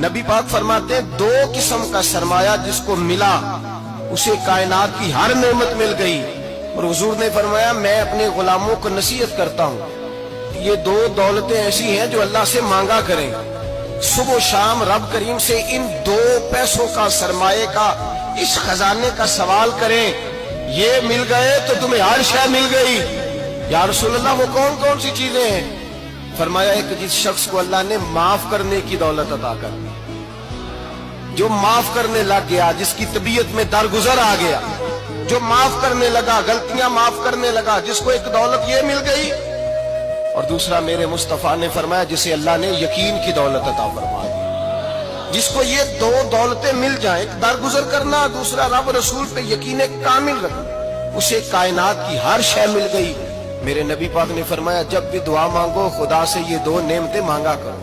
نبی پاک فرماتے ہیں دو قسم کا سرمایہ جس کو ملا اسے کائنات کی ہر نعمت مل گئی. اور حضور نے فرمایا میں اپنے غلاموں کو نصیحت کرتا ہوں یہ دو دولتیں ایسی ہیں جو اللہ سے مانگا کریں. صبح و شام رب کریم سے ان دو پیسوں کا سرمایہ کا اس خزانے کا سوال کریں. یہ مل گئے تو تمہیں ہر شے مل گئی. یا رسول اللہ وہ کون کون سی چیزیں ہیں؟ فرمایا ایک جس شخص کو اللہ نے معاف کرنے کی دولت عطا کر دی, جو معاف کرنے لگ گیا, جس کی طبیعت میں درگزر آ گیا, جو معاف کرنے لگا, غلطیاں معاف کرنے لگا, جس کو ایک دولت یہ مل گئی. اور دوسرا میرے مصطفیٰ نے فرمایا جسے اللہ نے یقین کی دولت عطا فرما دی. جس کو یہ دو دولتیں مل جائیں, ایک درگزر کرنا, دوسرا رب رسول پہ یقین کامل رکھنا, اسے کائنات کی ہر شے مل گئی. میرے نبی پاک نے فرمایا جب بھی دعا مانگو خدا سے یہ دو نعمتیں مانگا کرو.